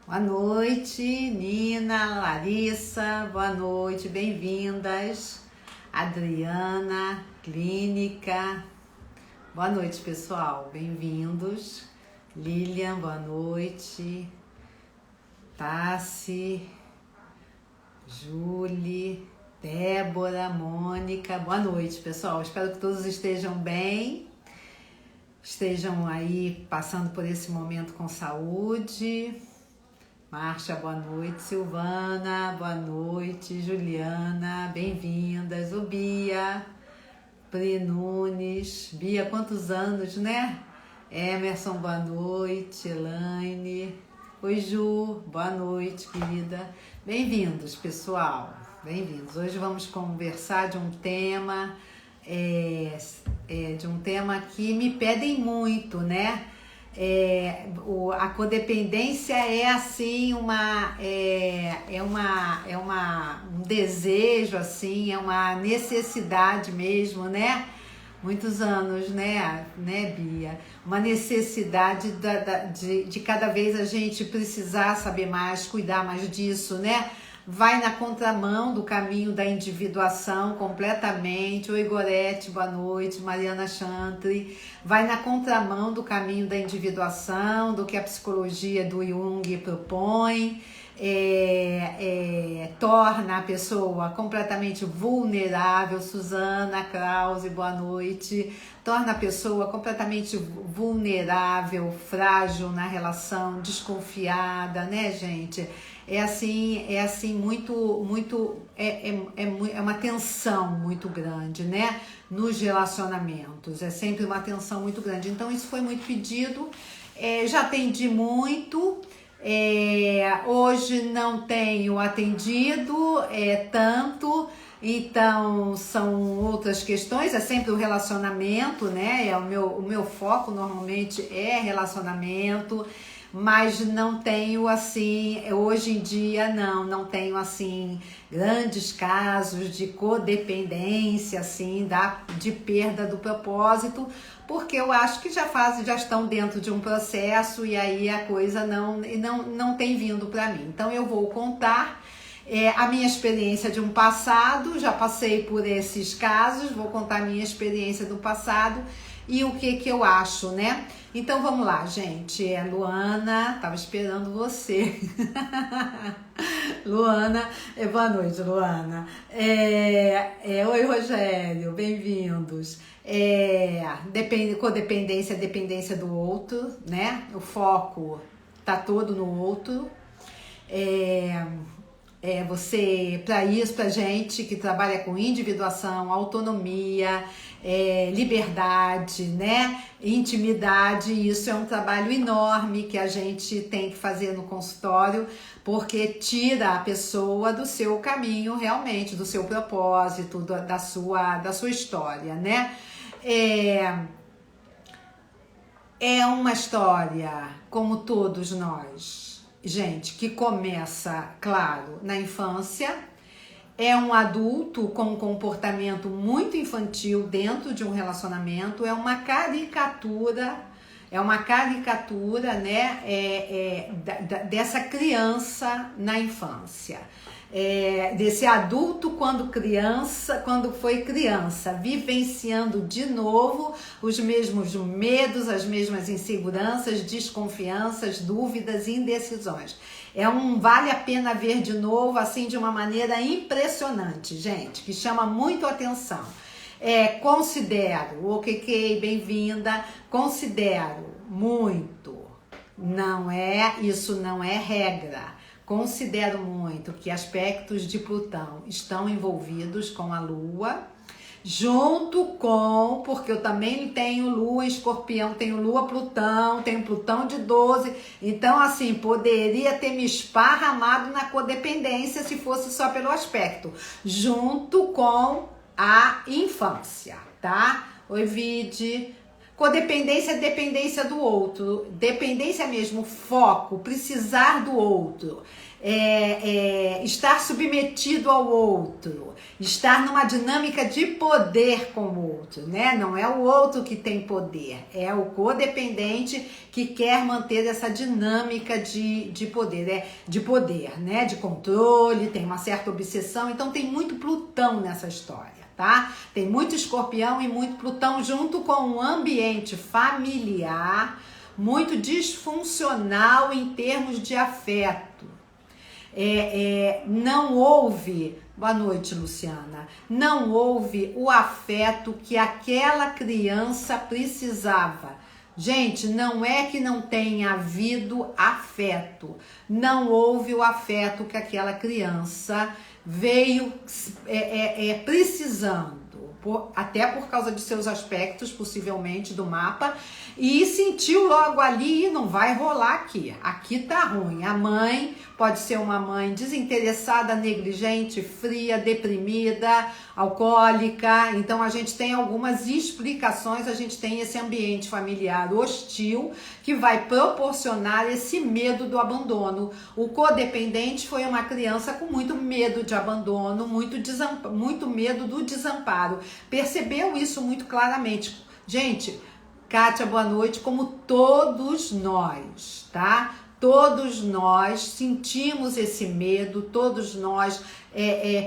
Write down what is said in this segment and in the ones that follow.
Boa noite, Nina, Larissa, boa noite, bem-vindas. Adriana, Clínica, boa noite, pessoal, bem-vindos. Lilian, boa noite. Tassi, Julie, Débora, Mônica, boa noite, pessoal. Espero que todos estejam bem, estejam aí passando por esse momento com saúde. Márcia, boa noite. Silvana, boa noite. Juliana, bem-vindas. O Bia, Pri Nunes. Bia, quantos anos, né? Emerson, boa noite. Elaine. Oi, Ju, boa noite, querida. Bem-vindos, pessoal. Bem-vindos. Hoje vamos conversar de um tema, que me pedem muito, né? A codependência é assim um desejo, assim, é uma necessidade mesmo, né? Muitos anos, né, Bia? Uma necessidade de cada vez a gente precisar saber mais, cuidar mais disso, né? Vai na contramão do caminho da individuação completamente. Oi, Gorete, boa noite. Mariana Chantry. Vai na contramão do caminho da individuação, do que a psicologia do Jung propõe. Torna a pessoa completamente vulnerável. Suzana Krause, boa noite. Torna a pessoa completamente vulnerável, frágil na relação, desconfiada, né, gente? É uma tensão muito grande, né? Nos relacionamentos, é sempre uma tensão muito grande. Então, isso foi muito pedido, já atendi muito, hoje não tenho atendido tanto, então são outras questões, é sempre o relacionamento, né? O meu foco normalmente é relacionamento. Mas não tenho assim, hoje em dia não tenho assim grandes casos de codependência, assim, de perda do propósito, porque eu acho que já estão dentro de um processo e aí a coisa não tem vindo para mim. Então eu vou contar a minha experiência de um passado, já passei por esses casos, vou contar a minha experiência do passado e o que eu acho, né? Então vamos lá, gente. Luana, tava esperando você. Luana, boa noite, Luana. Oi, Rogério, bem-vindos. Codependência, dependência do outro, né? O foco tá todo no outro. Pra gente que trabalha com individuação, autonomia, liberdade, né? Intimidade, isso é um trabalho enorme que a gente tem que fazer no consultório, porque tira a pessoa do seu caminho realmente, do seu propósito, da sua história, né? É uma história, como todos nós, gente, que começa, claro, na infância. É um adulto com um comportamento muito infantil dentro de um relacionamento, é uma caricatura, né, dessa criança na infância. Desse adulto quando foi criança, vivenciando de novo os mesmos medos, as mesmas inseguranças, desconfianças, dúvidas, indecisões. Vale a pena ver de novo, assim, de uma maneira impressionante, gente, que chama muito a atenção. Considero, ok, bem-vinda, considero muito, isso não é regra. Considero muito que aspectos de Plutão estão envolvidos com a Lua, porque eu também tenho Lua em Escorpião, tenho Lua Plutão, tenho Plutão de 12, então assim, poderia ter me esparramado na codependência se fosse só pelo aspecto, junto com a infância, tá? Oi, Vide. Codependência é dependência do outro, dependência mesmo, foco, precisar do outro, estar submetido ao outro, estar numa dinâmica de poder com o outro, né? Não é o outro que tem poder, é o codependente que quer manter essa dinâmica de poder, né? De controle, tem uma certa obsessão, então tem muito Plutão nessa história. Tá? Tem muito Escorpião e muito Plutão junto com um ambiente familiar muito disfuncional em termos de afeto. Não houve, boa noite, Luciana, não houve o afeto que aquela criança precisava. Gente, não é que não tenha havido afeto, não houve o afeto que aquela criança veio precisando, até por causa de seus aspectos, possivelmente, do mapa, e sentiu logo ali, não vai rolar aqui tá ruim. A mãe pode ser uma mãe desinteressada, negligente, fria, deprimida, alcoólica, então a gente tem algumas explicações, a gente tem esse ambiente familiar hostil que vai proporcionar esse medo do abandono. O codependente foi uma criança com muito medo de abandono, muito medo do desamparo. Percebeu isso muito claramente. Gente, Kátia, boa noite, como todos nós, tá? Todos nós sentimos esse medo, todos nós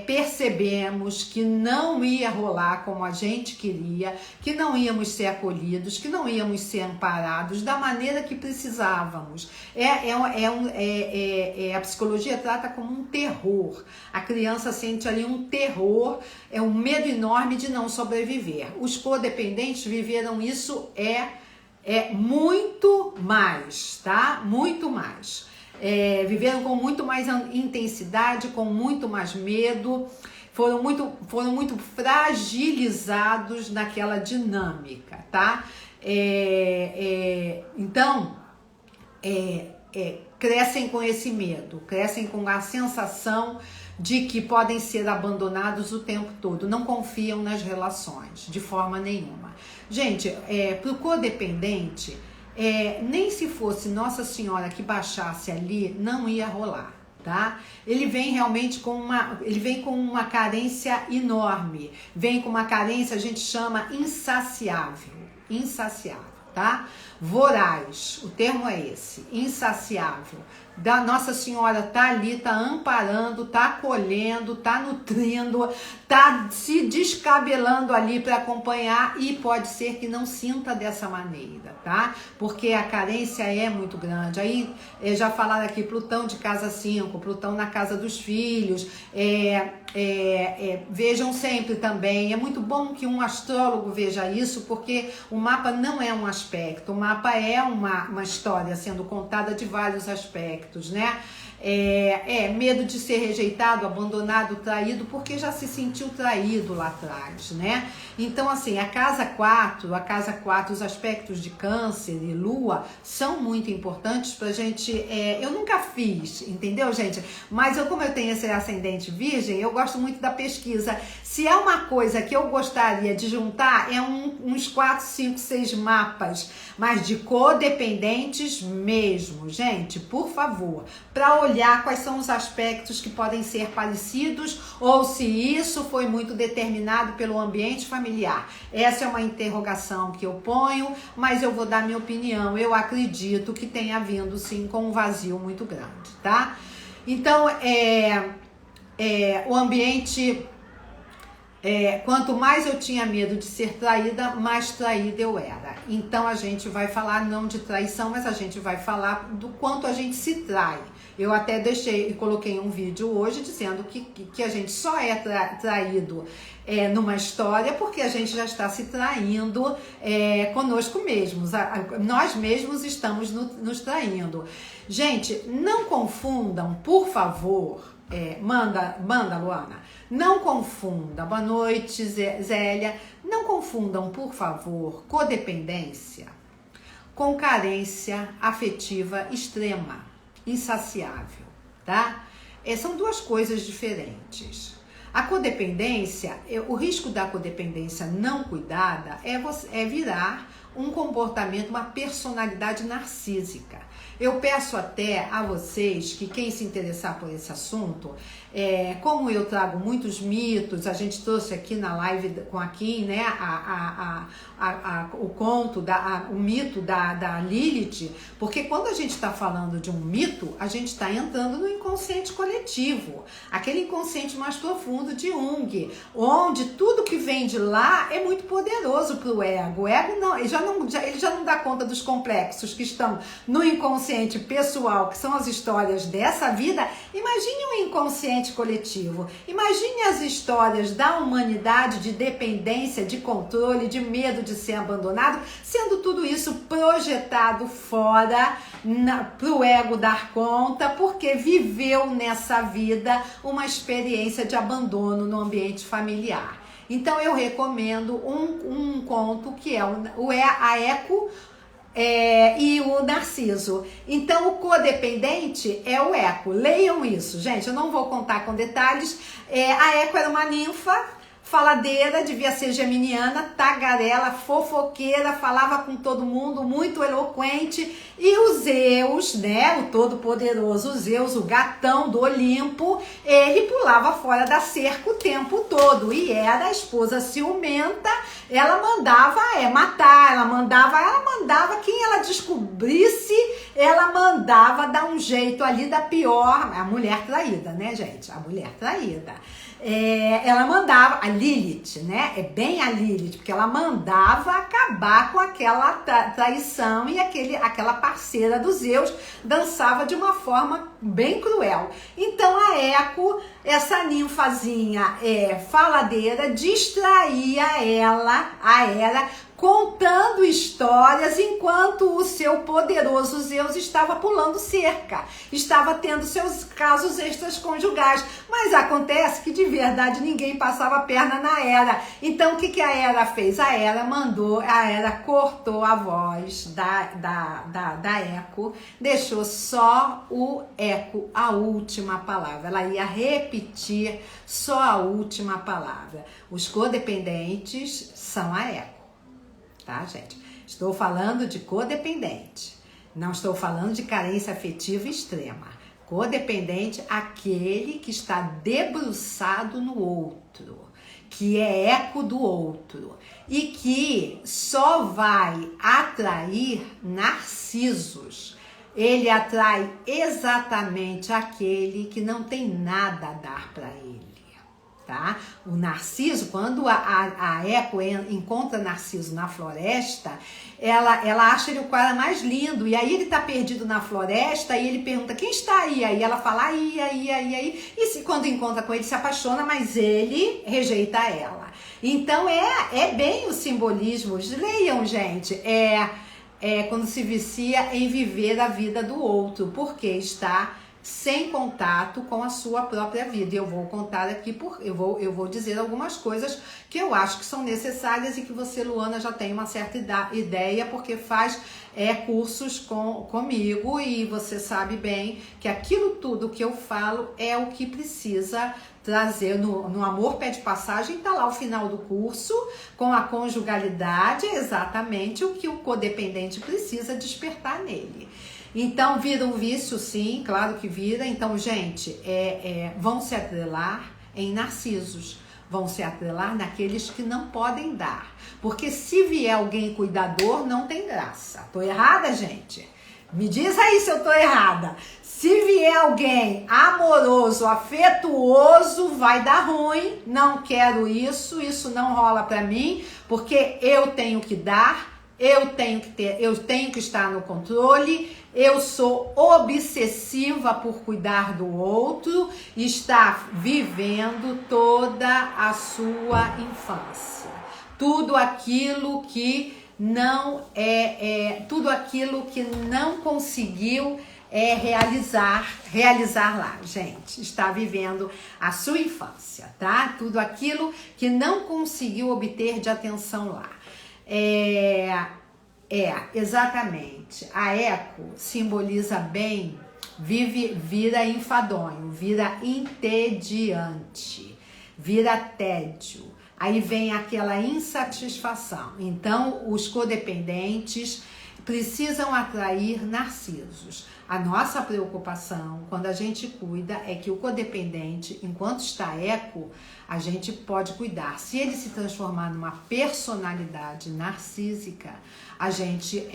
percebemos que não ia rolar como a gente queria, que não íamos ser acolhidos, que não íamos ser amparados da maneira que precisávamos. A psicologia trata como um terror. A criança sente ali um terror, um medo enorme de não sobreviver. Os codependentes viveram isso muito mais, tá? Muito mais. Viveram com muito mais intensidade, com muito mais medo, foram muito fragilizados naquela dinâmica, tá? Então, crescem com esse medo, crescem com a sensação de que podem ser abandonados o tempo todo, não confiam nas relações de forma nenhuma. Gente, pro codependente, nem se fosse Nossa Senhora que baixasse ali, não ia rolar, tá? Ele vem realmente com uma carência enorme, vem com uma carência, a gente chama insaciável, tá? Voraz, o termo é esse, insaciável. Da Nossa Senhora tá ali, tá amparando, tá acolhendo, tá nutrindo, tá se descabelando ali para acompanhar, e pode ser que não sinta dessa maneira, tá? Porque a carência é muito grande. Aí já falaram aqui Plutão de casa 5, Plutão na casa dos filhos. Vejam sempre também, é muito bom que um astrólogo veja isso, porque o mapa não é um aspecto, o mapa é uma história sendo contada de vários aspectos, né? Medo de ser rejeitado, abandonado, traído, porque já se sentiu traído lá atrás, né? Então, assim, a casa 4, os aspectos de Câncer e Lua são muito importantes pra gente. Eu nunca fiz, entendeu, gente? Mas como eu tenho esse ascendente virgem, eu gosto muito da pesquisa. Se é uma coisa que eu gostaria de juntar, uns 4, 5, 6 mapas, mas de codependentes mesmo, gente, por favor, para olhar quais são os aspectos que podem ser parecidos ou se isso foi muito determinado pelo ambiente familiar. Essa é uma interrogação que eu ponho, mas eu vou dar minha opinião. Eu acredito que tenha vindo sim com um vazio muito grande, tá? Então, o ambiente... quanto mais eu tinha medo de ser traída, mais traída eu era. Então a gente vai falar não de traição, mas a gente vai falar do quanto a gente se trai. Eu até coloquei um vídeo hoje dizendo que a gente só é traído numa história porque a gente já está se traindo conosco mesmos. Nós mesmos estamos nos traindo. Gente, não confundam, por favor, manda, Luana. Não confunda, boa noite, Zélia. Não confundam, por favor, codependência com carência afetiva extrema, insaciável, tá? São duas coisas diferentes. A codependência, o risco da codependência não cuidada é virar um comportamento, uma personalidade narcísica. Eu peço até a vocês que quem se interessar por esse assunto, como eu trago muitos mitos, a gente trouxe aqui na live com a Kim, né, o conto, o mito da Lilith, porque quando a gente está falando de um mito, a gente está entrando no inconsciente coletivo, aquele inconsciente mais profundo de Jung, onde tudo que vem de lá é muito poderoso para o ego. O ego não, ele já não dá conta dos complexos que estão no inconsciente pessoal, que são as histórias dessa vida. Imagine um inconsciente coletivo, imagine as histórias da humanidade de dependência, de controle, de medo de ser abandonado, sendo tudo isso projetado fora para o ego dar conta, porque viveu nessa vida uma experiência de abandono no ambiente familiar. Então eu recomendo um conto que é a Eco e o Narciso. Então o codependente é o Eco. Leiam isso, gente, eu não vou contar com detalhes. A Eco era uma ninfa faladeira, devia ser geminiana, tagarela, fofoqueira, falava com todo mundo, muito eloquente. E o Zeus, né, o todo-poderoso Zeus, o gatão do Olimpo, ele pulava fora da cerca o tempo todo e era a esposa ciumenta. Ela mandava matar, ela mandava quem ela descobrisse, ela mandava dar um jeito ali da pior, a mulher traída, né, gente? A mulher traída. Ela mandava, a Lilith, né? É bem a Lilith, porque ela mandava acabar com aquela traição e aquela parceira dos Zeus dançava de uma forma bem cruel. Então a Eco, essa ninfazinha faladeira, distraía a Hera contando histórias enquanto o seu poderoso Zeus estava pulando cerca, estava tendo seus casos extraconjugais. Mas acontece que de verdade ninguém passava a perna na Hera. Então o que a Hera fez? A Hera cortou a voz da Eco, deixou só o Eco, a última palavra. Ela ia repetir só a última palavra. Os codependentes são a Eco. Tá, gente? Estou falando de codependente. Não estou falando de carência afetiva extrema. Codependente, aquele que está debruçado no outro, que é eco do outro e que só vai atrair narcisos. Ele atrai exatamente aquele que não tem nada a dar para ele. Tá? O Narciso, quando a Eco encontra Narciso na floresta, ela acha ele o cara mais lindo, e aí ele tá perdido na floresta, e ele pergunta, quem está aí? Aí ela fala, aí, e quando encontra com ele, se apaixona, mas ele rejeita ela. Então é bem o simbolismo, leiam, gente, quando se vicia em viver a vida do outro, porque está sem contato com a sua própria vida. E eu vou contar aqui, eu vou dizer algumas coisas que eu acho que são necessárias e que você, Luana, já tem uma certa ideia, porque faz cursos comigo e você sabe bem que aquilo tudo que eu falo é o que precisa trazer no Amor Pede Passagem. Tá lá o final do curso, com a conjugalidade, exatamente o que o codependente precisa despertar nele. Então, vira um vício, sim, claro que vira. Então, gente, vão se atrelar em narcisos, vão se atrelar naqueles que não podem dar. Porque se vier alguém cuidador, não tem graça. Tô errada, gente? Me diz aí se eu tô errada. Se vier alguém amoroso, afetuoso, vai dar ruim. Não quero isso não rola pra mim, porque eu tenho que dar. Eu tenho que estar no controle, eu sou obsessiva por cuidar do outro e estar vivendo toda a sua infância. Tudo aquilo que não tudo aquilo que não conseguiu realizar lá, gente, está vivendo a sua infância, tá? Tudo aquilo que não conseguiu obter de atenção lá. Exatamente. A Eco simboliza bem, vira enfadonho, vira entediante, vira tédio. aí vem aquela insatisfação. Então, os codependentes precisam atrair narcisos. A nossa preocupação, quando a gente cuida, é que o codependente, enquanto está eco, a gente pode cuidar. Se ele se transformar numa personalidade narcísica, a gente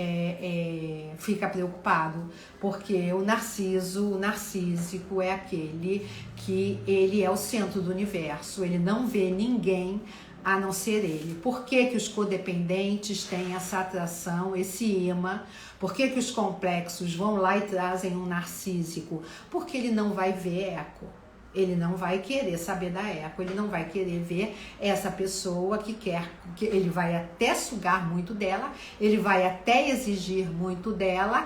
fica preocupado, porque o narcísico é aquele que ele é o centro do universo, ele não vê ninguém a não ser ele. Por que que os codependentes têm essa atração, esse imã? Por que que os complexos vão lá e trazem um narcísico? Porque ele não vai ver eco. Ele não vai querer saber da eco, ele não vai querer ver essa pessoa que ele vai até sugar muito dela, ele vai até exigir muito dela.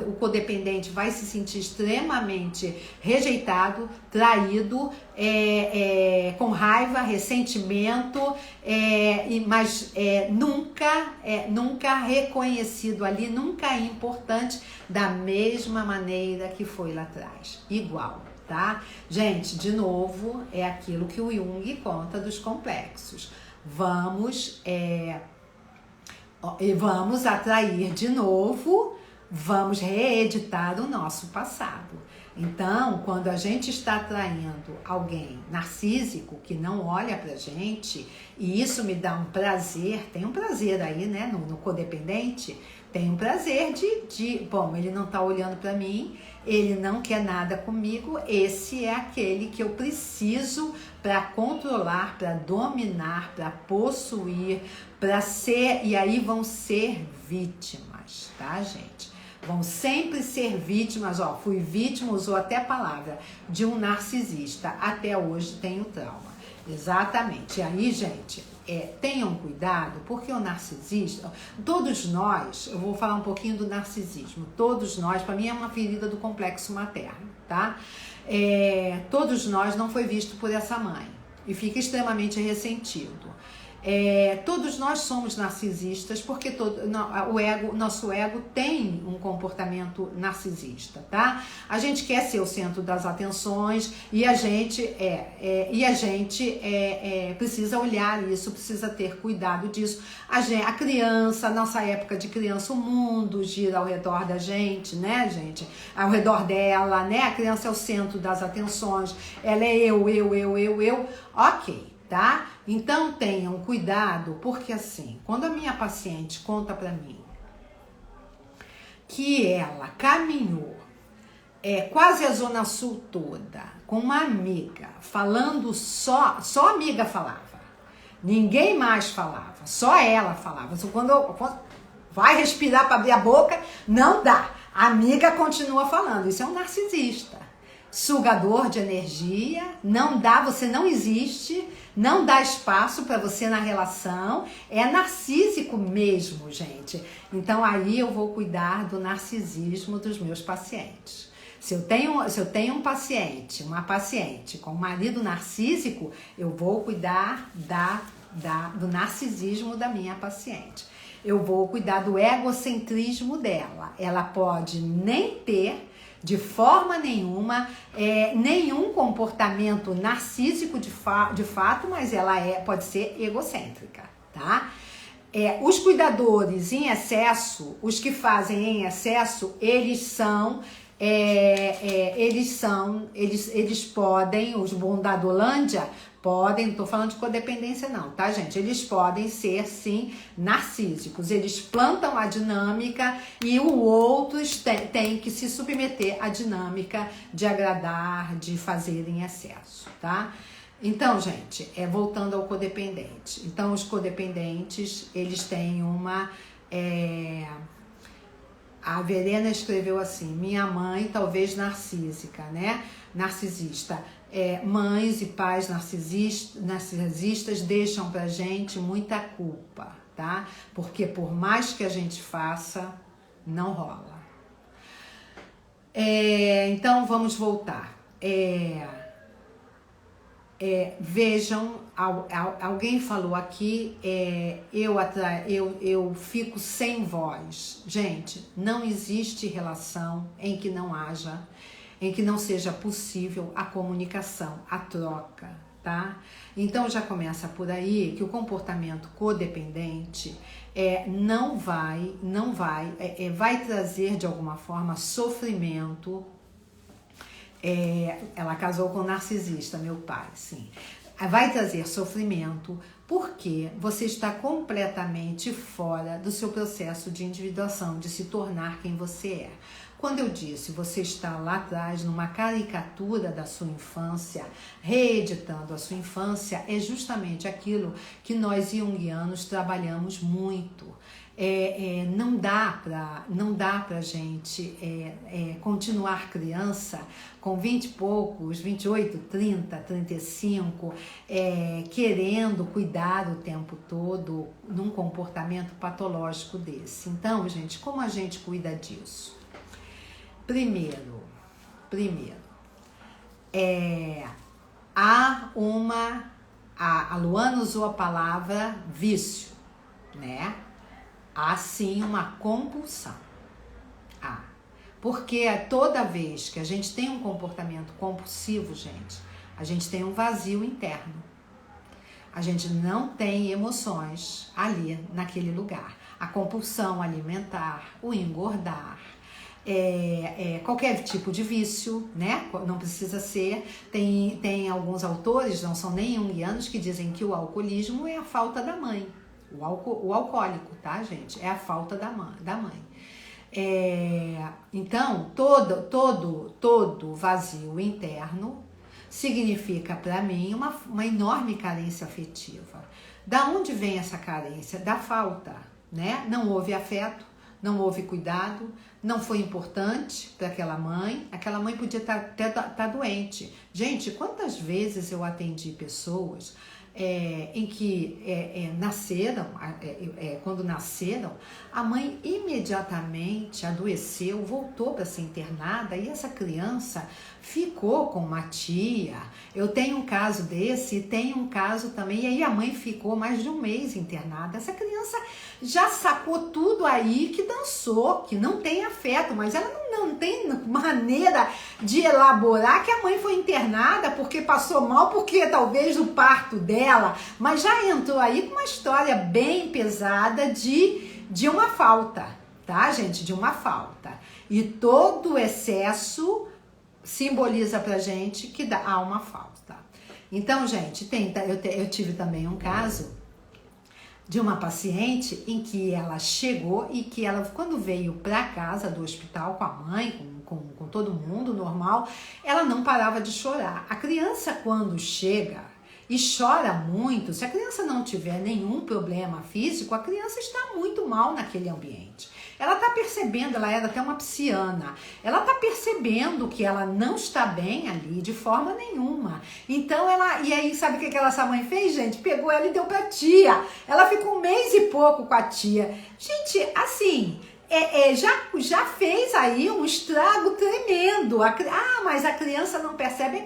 O codependente vai se sentir extremamente rejeitado, traído, com raiva, ressentimento, mas nunca reconhecido ali, nunca é importante da mesma maneira que foi lá atrás, igual, tá? Gente, de novo, é aquilo que o Jung conta dos complexos. Vamos atrair de novo, vamos reeditar o nosso passado. Então, quando a gente está atraindo alguém narcísico que não olha pra gente, e isso me dá um prazer, tem um prazer aí, né, no codependente, tem um prazer bom, ele não tá olhando pra mim, ele não quer nada comigo, esse é aquele que eu preciso para controlar, para dominar, para possuir, para ser, e aí vão ser vítimas, tá, gente? Vão sempre ser vítimas, fui vítima, usou até a palavra, de um narcisista. Até hoje tenho trauma. Exatamente. E aí, gente, tenham cuidado, porque o narcisista, todos nós, eu vou falar um pouquinho do narcisismo, todos nós, para mim é uma ferida do complexo materno, tá? Todos nós não foi visto por essa mãe e fica extremamente ressentido. Todos nós somos narcisistas porque nosso ego tem um comportamento narcisista, tá? A gente quer ser o centro das atenções e a gente precisa olhar isso, precisa ter cuidado disso. A criança, nossa época de criança, o mundo gira ao redor da gente, né, gente? Ao redor dela, né? A criança é o centro das atenções, ela é eu, ok. Tá? Então tenham cuidado, porque assim, quando a minha paciente conta pra mim que ela caminhou quase a Zona Sul toda com uma amiga, falando só amiga falava, ninguém mais falava, só ela falava. Quando vai respirar para abrir a boca, não dá, a amiga continua falando. Isso é um narcisista, sugador de energia, não dá, você não existe, não dá espaço para você na relação, é narcísico mesmo, gente. Então aí eu vou cuidar do narcisismo dos meus pacientes. Se eu tenho um paciente, uma paciente com marido narcísico, eu vou cuidar do narcisismo da minha paciente. Eu vou cuidar do egocentrismo dela. Ela pode nem ter de forma nenhuma, nenhum comportamento narcísico de fato, mas ela pode ser egocêntrica, tá? Os cuidadores em excesso, os que fazem em excesso, eles podem, os bondadolândia, podem, não tô falando de codependência não, tá, gente? Eles podem ser, sim, narcísicos. Eles plantam a dinâmica e o outro tem que se submeter à dinâmica de agradar, de fazer em excesso, tá? Então, gente, voltando ao codependente. Então, os codependentes, eles têm uma... A Verena escreveu assim, minha mãe talvez narcísica, né? Narcisista. Mães e pais narcisistas deixam pra gente muita culpa, tá? Porque por mais que a gente faça, não rola. Então vamos voltar. Vejam, alguém falou aqui, eu fico sem voz. Gente, não existe relação em que não seja possível a comunicação, a troca, tá? Então já começa por aí que o comportamento codependente vai trazer de alguma forma sofrimento. Ela casou com um narcisista, meu pai, sim. Vai trazer sofrimento porque você está completamente fora do seu processo de individuação, de se tornar quem você é. Quando eu disse, você está lá atrás numa caricatura da sua infância, reeditando a sua infância, é justamente aquilo que nós junguianos trabalhamos muito. Não dá pra gente continuar criança com 20 e poucos, 28, 30, 35, querendo cuidar o tempo todo num comportamento patológico desse. Então, gente, como a gente cuida disso? Primeiro, a Luana usou a palavra vício, né? Há sim uma compulsão. Porque toda vez que a gente tem um comportamento compulsivo, gente, a gente tem um vazio interno. A gente não tem emoções ali, naquele lugar. A compulsão alimentar, o engordar, qualquer tipo de vício, né? Não precisa ser. Tem alguns autores, não são nem junguianos, que dizem que o alcoolismo é a falta da mãe. O alcoólico, tá, gente? É a falta da mãe. Então, todo vazio interno significa para mim uma enorme carência afetiva. Da onde vem essa carência? Da falta, né? Não houve afeto, não houve cuidado, não foi importante para aquela mãe podia estar doente. Gente, quantas vezes eu atendi pessoas em que quando nasceram, a mãe imediatamente adoeceu, voltou para ser internada e essa criança ficou com uma tia. Eu tenho um caso desse e tenho um caso também, e aí a mãe ficou mais de um mês internada. Essa criança já sacou tudo aí, que dançou, que não tem afeto, mas ela não tem maneira de elaborar que a mãe foi internada porque passou mal, porque talvez o parto dela, mas já entrou aí com uma história bem pesada de uma falta, tá, gente? De uma falta. E todo excesso simboliza pra gente que há uma falta. Então, gente, eu tive também um caso de uma paciente em que ela chegou e que ela, quando veio para casa do hospital com a mãe, com todo mundo normal, ela não parava de chorar. A criança, quando chega e chora muito, se a criança não tiver nenhum problema físico, a criança está muito mal naquele ambiente. Ela está percebendo, ela era até uma psiana, ela está percebendo que ela não está bem ali de forma nenhuma. Então e aí sabe o que essa mãe fez, gente? Pegou ela e deu pra tia. Ela ficou um mês e pouco com a tia. Gente, assim, já fez aí um estrago tremendo. Mas a criança não percebe,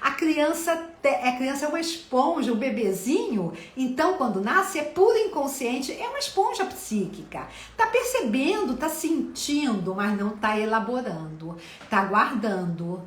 a criança é uma esponja, o bebezinho, então quando nasce é puro inconsciente, é uma esponja psíquica, tá percebendo, tá sentindo, mas não tá elaborando, tá guardando,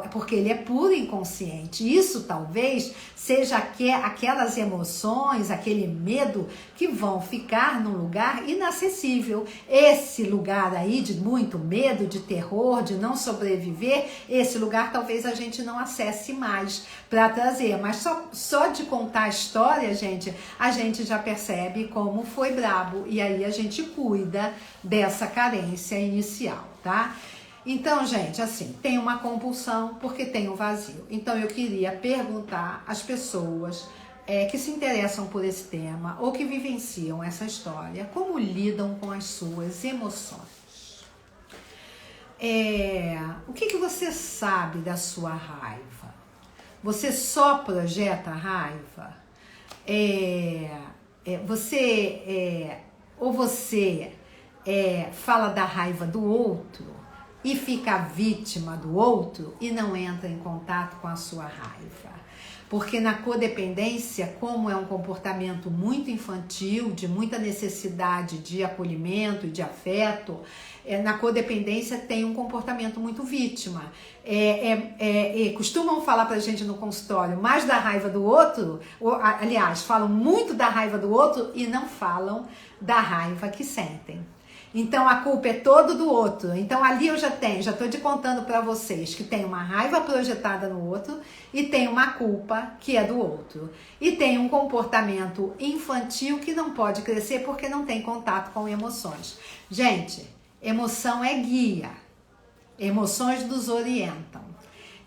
porque ele é puro inconsciente. Isso talvez seja aquelas emoções, aquele medo que vão ficar num lugar inacessível. Esse lugar aí de muito medo, de terror, de não sobreviver, esse lugar talvez a gente não acesse mais para trazer, mas só de contar a história, gente, a gente já percebe como foi brabo, e aí a gente cuida dessa carência inicial, tá? Então, gente, assim, tem uma compulsão porque tem um vazio. Então, eu queria perguntar às pessoas que se interessam por esse tema ou que vivenciam essa história, como lidam com as suas emoções. O que você sabe da sua raiva? Você só projeta raiva? Você fala da raiva do outro? e fica vítima do outro e não entra em contato com a sua raiva. Porque na codependência, como é um comportamento muito infantil, de muita necessidade de acolhimento e de afeto, na codependência tem um comportamento muito vítima. Costumam falar pra gente no consultório mais da raiva do outro, aliás, falam muito da raiva do outro e não falam da raiva que sentem. Então a culpa é toda do outro. Então ali eu já estou te contando para vocês que tem uma raiva projetada no outro e tem uma culpa que é do outro. E tem um comportamento infantil que não pode crescer porque não tem contato com emoções. Gente, emoção é guia. Emoções nos orientam.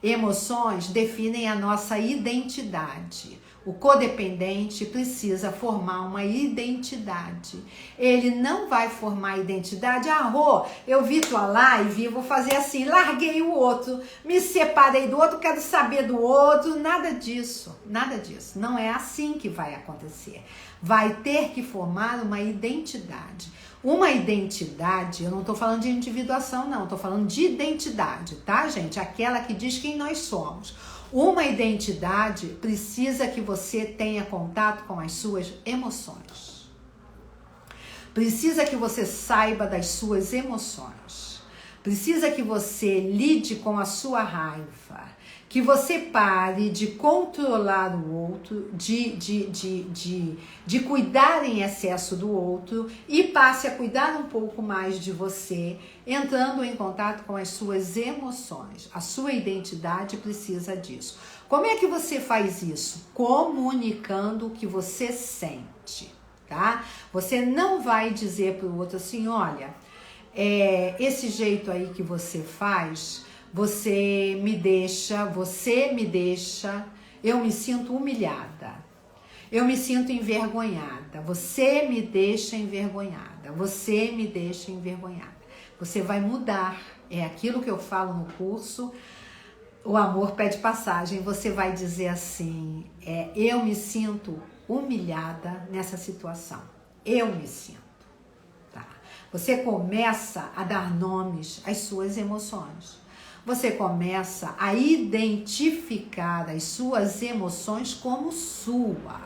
Emoções definem a nossa identidade. O codependente precisa formar uma identidade. Ele não vai formar identidade. Rô, eu vi tua live, vou fazer assim, larguei o outro, me separei do outro, quero saber do outro. Nada disso, nada disso. Não é assim que vai acontecer. Vai ter que formar uma identidade. Uma identidade, eu não estou falando de individuação, não. Estou falando de identidade, tá, gente? Aquela que diz quem nós somos. Uma identidade precisa que você tenha contato com as suas emoções. Precisa que você saiba das suas emoções. Precisa que você lide com a sua raiva. Que você pare de controlar o outro, de cuidar em excesso do outro e passe a cuidar um pouco mais de você, entrando em contato com as suas emoções. A sua identidade precisa disso. Como é que você faz isso? Comunicando o que você sente, tá? Você não vai dizer para o outro assim, olha, esse jeito aí que você faz... Você me deixa, eu me sinto humilhada, eu me sinto envergonhada, você me deixa envergonhada, você me deixa envergonhada. Você vai mudar, é aquilo que eu falo no curso, o amor pede passagem, você vai dizer assim, eu me sinto humilhada nessa situação, eu me sinto. Tá? Você começa a dar nomes às suas emoções. Você começa a identificar as suas emoções como sua,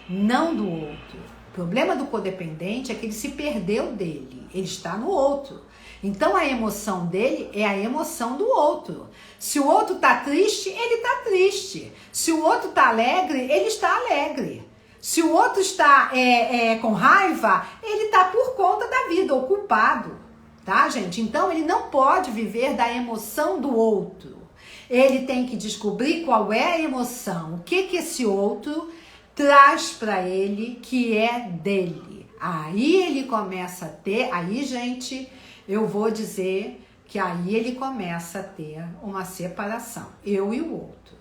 não do outro. O problema do codependente é que ele se perdeu dele, ele está no outro. Então a emoção dele é a emoção do outro. Se o outro está triste, ele está triste. Se o outro está alegre, ele está alegre. Se o outro está com raiva, ele está por conta da vida, ocupado. Tá, gente? Então, ele não pode viver da emoção do outro. Ele tem que descobrir qual é a emoção, o que esse outro traz para ele que é dele. Aí ele começa a ter, aí, gente, eu vou dizer que aí ele começa a ter uma separação, eu e o outro.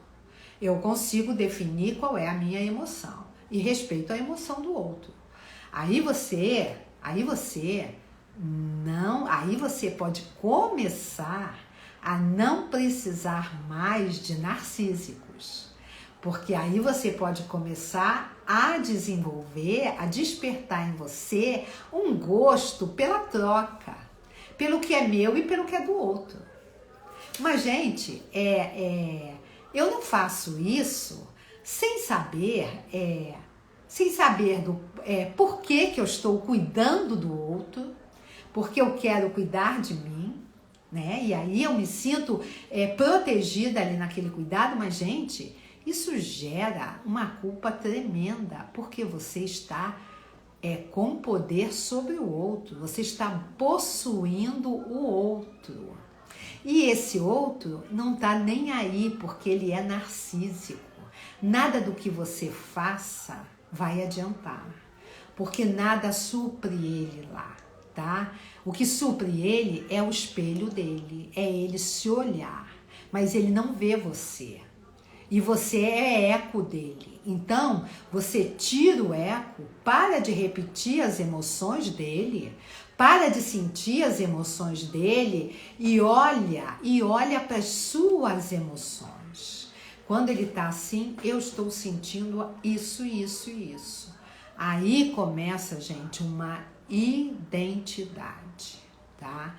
Eu consigo definir qual é a minha emoção e respeito a emoção do outro. Aí você pode começar a não precisar mais de narcísicos, porque aí você pode começar a desenvolver, a despertar em você um gosto pela troca, pelo que é meu e pelo que é do outro. Mas, gente, eu não faço isso sem saber por que eu estou cuidando do outro, porque eu quero cuidar de mim, né? E aí eu me sinto protegida ali naquele cuidado, mas, gente, isso gera uma culpa tremenda, porque você está com poder sobre o outro, você está possuindo o outro. E esse outro não está nem aí, porque ele é narcísico. Nada do que você faça vai adiantar, porque nada supre ele lá. Tá? O que supre ele é o espelho dele, é ele se olhar, mas ele não vê você. E você é eco dele. Então, você tira o eco, para de repetir as emoções dele, para de sentir as emoções dele e olha para as suas emoções. Quando ele tá assim, eu estou sentindo isso, isso e isso. Aí começa, gente, uma identidade, tá?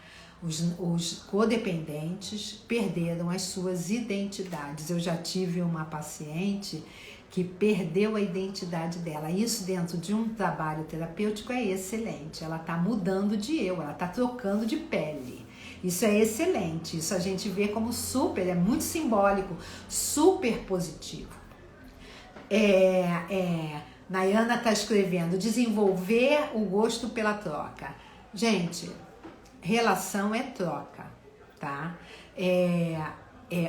Os codependentes perderam as suas identidades. Eu já tive uma paciente que perdeu a identidade dela. Isso dentro de um trabalho terapêutico é excelente. Ela está mudando de eu, ela está trocando de pele. Isso é excelente. Isso a gente vê como super, é muito simbólico, super positivo. Nayana está escrevendo, desenvolver o gosto pela troca. Gente, relação é troca, tá?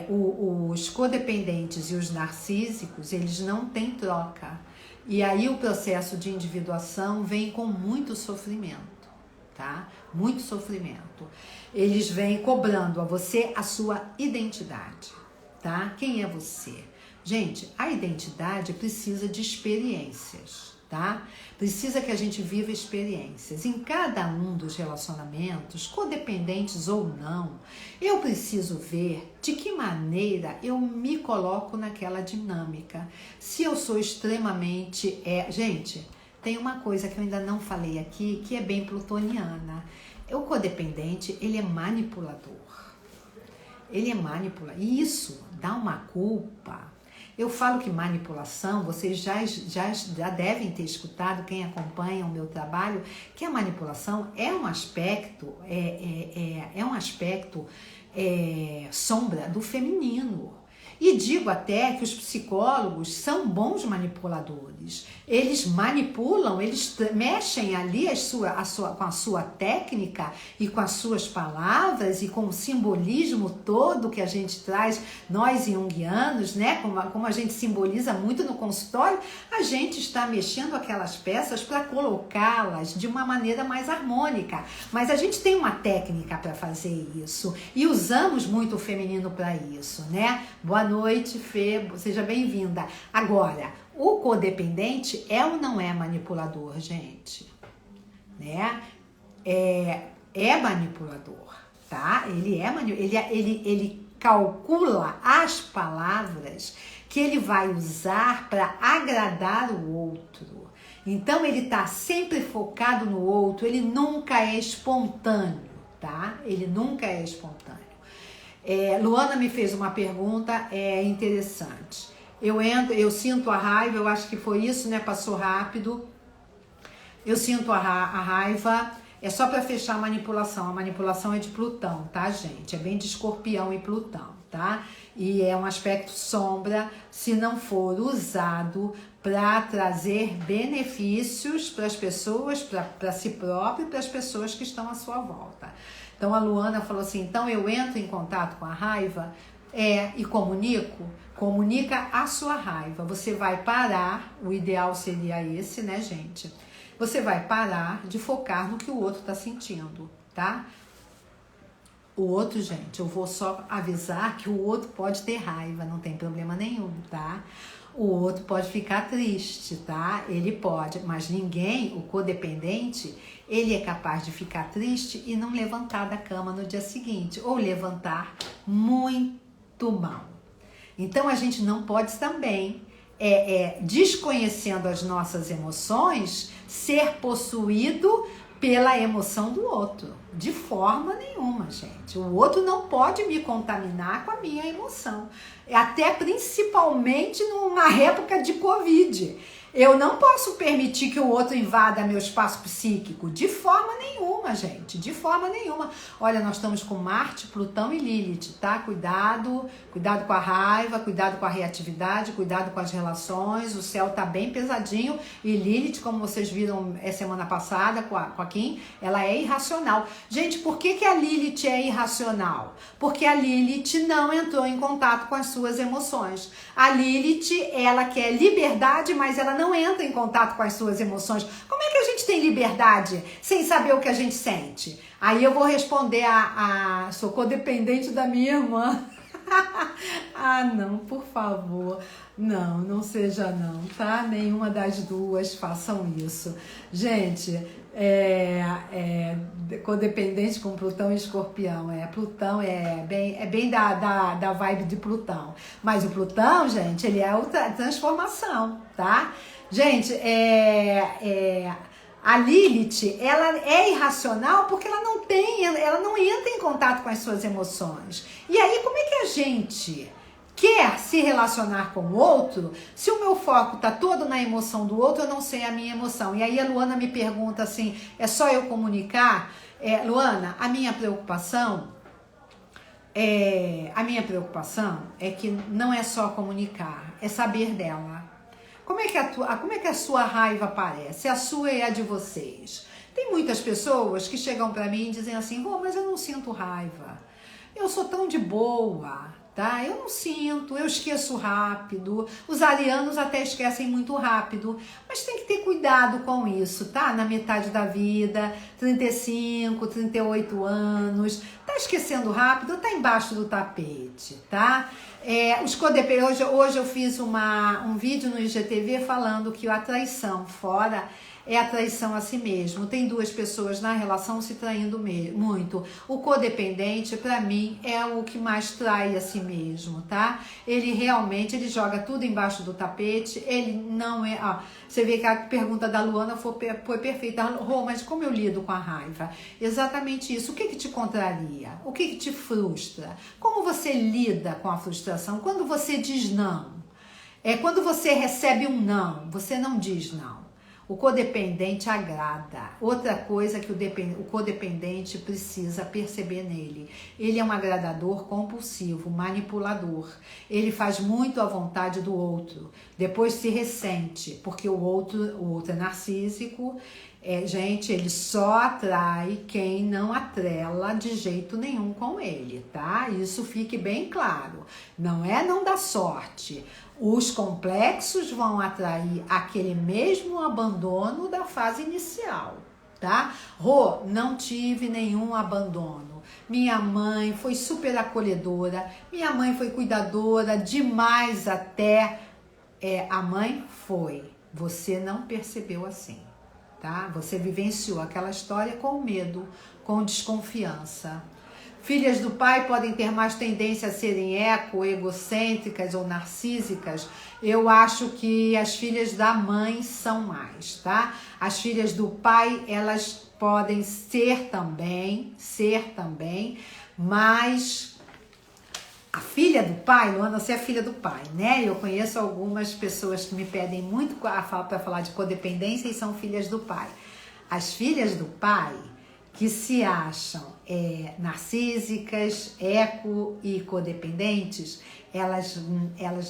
Os codependentes e os narcísicos, eles não têm troca. E aí o processo de individuação vem com muito sofrimento, tá? Muito sofrimento. Eles vêm cobrando a você a sua identidade, tá? Quem é você? Gente, a identidade precisa de experiências, tá? Precisa que a gente viva experiências. Em cada um dos relacionamentos, codependentes ou não, eu preciso ver de que maneira eu me coloco naquela dinâmica. Se eu sou extremamente... Gente, tem uma coisa que eu ainda não falei aqui, que é bem plutoniana. O codependente, ele é manipulador. Ele é manipulador. E isso dá uma culpa. Eu falo que manipulação, vocês já devem ter escutado, quem acompanha o meu trabalho, que a manipulação é um aspecto, sombra do feminino. E digo até que os psicólogos são bons manipuladores. Eles manipulam, eles mexem ali com a sua técnica e com as suas palavras e com o simbolismo todo que a gente traz, nós junguianos, né? Como a gente simboliza muito no consultório, a gente está mexendo aquelas peças para colocá-las de uma maneira mais harmônica. Mas a gente tem uma técnica para fazer isso e usamos muito o feminino para isso, né? Boa noite, Fê, seja bem-vinda. Agora, o codependente é ou não é manipulador, gente? Né? É manipulador, tá? Ele calcula as palavras que ele vai usar para agradar o outro. Então, ele está sempre focado no outro, ele nunca é espontâneo, tá? Ele nunca é espontâneo. Luana me fez uma pergunta interessante. Eu sinto a raiva, eu acho que foi isso, né? Passou rápido. Eu sinto a raiva. É só para fechar a manipulação. A manipulação é de Plutão, tá, gente? É bem de Escorpião e Plutão, tá? E é um aspecto sombra se não for usado para trazer benefícios para as pessoas, para si próprio e para as pessoas que estão à sua volta. Então a Luana falou assim, então eu entro em contato com a raiva e comunica a sua raiva. Você vai parar, o ideal seria esse, né, gente? Você vai parar de focar no que o outro está sentindo, tá? O outro, gente, eu vou só avisar que o outro pode ter raiva, não tem problema nenhum, tá? O outro pode ficar triste, tá? Ele pode, mas ninguém, o codependente, ele é capaz de ficar triste e não levantar da cama no dia seguinte, ou levantar muito mal. Então, a gente não pode também, desconhecendo as nossas emoções, ser possuído pela emoção do outro. De forma nenhuma, gente. O outro não pode me contaminar com a minha emoção. Até principalmente numa época de Covid. Eu não posso permitir que o outro invada meu espaço psíquico. De forma nenhuma, gente. De forma nenhuma. Olha, nós estamos com Marte, Plutão e Lilith, tá? Cuidado com a raiva, cuidado com a reatividade, cuidado com as relações. O céu tá bem pesadinho. E Lilith, como vocês viram semana passada com a Kim, ela é irracional. Gente, por que a Lilith é irracional? Porque a Lilith não entrou em contato com as suas emoções. A Lilith, ela quer liberdade, mas ela não entra em contato com as suas emoções. Como é que a gente tem liberdade sem saber o que a gente sente? Aí eu vou responder sou codependente da minha irmã. Ah, não, por favor. Não seja não, tá? Nenhuma das duas façam isso. Gente, codependente com Plutão e Escorpião. Plutão é bem da vibe de Plutão. Mas o Plutão, gente, ele é outra transformação, tá? Gente, A Lilith, ela é irracional porque ela não entra em contato com as suas emoções. E aí, como é que a gente quer se relacionar com o outro se o meu foco tá todo na emoção do outro, eu não sei a minha emoção? E aí a Luana me pergunta assim, é só eu comunicar? Luana, a minha preocupação é que não é só comunicar, é saber dela. Como é que a sua raiva aparece? A sua e a de vocês. Tem muitas pessoas que chegam pra mim e dizem assim, mas eu não sinto raiva. Eu sou tão de boa, tá? Eu não sinto, eu esqueço rápido. Os arianos até esquecem muito rápido. Mas tem que ter cuidado com isso, tá? Na metade da vida, 35, 38 anos. Tá esquecendo rápido, tá embaixo do tapete, tá? Hoje eu fiz um vídeo no IGTV falando que a traição fora é a traição a si mesmo. Tem duas pessoas na relação se traindo muito. O codependente, pra mim, é o que mais trai a si mesmo, tá? Ele joga tudo embaixo do tapete, ele não é... você vê que a pergunta da Luana foi perfeita. Rô, mas como eu lido com a raiva? Exatamente isso. O que te contraria? O que te frustra? Como você lida com a frustração? Quando você diz não. Quando você recebe um não, você não diz não. O codependente agrada. Outra coisa que o codependente precisa perceber nele. Ele é um agradador compulsivo, manipulador. Ele faz muito à vontade do outro. Depois se ressente, porque o outro é narcísico. Gente, ele só atrai quem não atrela de jeito nenhum com ele, tá? Isso fique bem claro. Não dá sorte. Os complexos vão atrair aquele mesmo abandono da fase inicial, tá? Rô, não tive nenhum abandono. Minha mãe foi super acolhedora, minha mãe foi cuidadora demais até. A mãe foi. Você não percebeu assim, tá? Você vivenciou aquela história com medo, com desconfiança. Filhas do pai podem ter mais tendência a serem egocêntricas ou narcísicas. Eu acho que as filhas da mãe são mais, tá? As filhas do pai, elas podem ser também, mas a filha do pai, Luana, você é filha do pai, né? Eu conheço algumas pessoas que me pedem muito para falar de codependência e são filhas do pai. As filhas do pai que se acham narcísicas, e codependentes, elas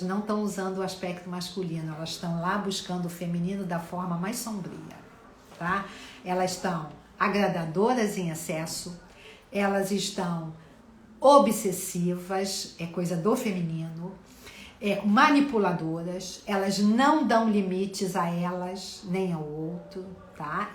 não estão usando o aspecto masculino, elas estão lá buscando o feminino da forma mais sombria, tá? Elas estão agradadoras em excesso, elas estão obsessivas, é coisa do feminino, manipuladoras, elas não dão limites a elas, nem ao outro, tá?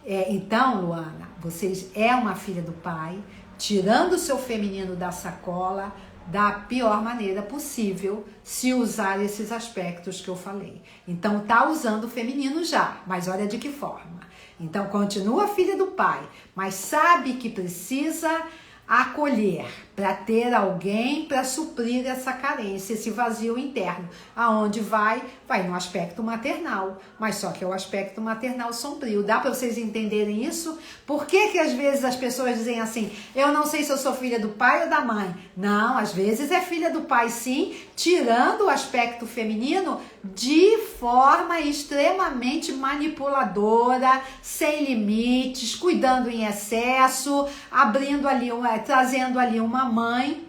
Então, Luana, vocês uma filha do pai, tirando o seu feminino da sacola da pior maneira possível, se usar esses aspectos que eu falei. Então, tá usando o feminino já, mas olha de que forma. Então, continua filha do pai, mas sabe que precisa acolher, para ter alguém para suprir essa carência, esse vazio interno. Aonde vai no aspecto maternal, mas só que é o aspecto maternal sombrio. Dá para vocês entenderem isso? Por que às vezes as pessoas dizem assim, eu não sei se eu sou filha do pai ou da mãe? Não, às vezes é filha do pai sim, tirando o aspecto feminino de forma extremamente manipuladora, sem limites, cuidando em excesso, abrindo ali, trazendo ali uma mãe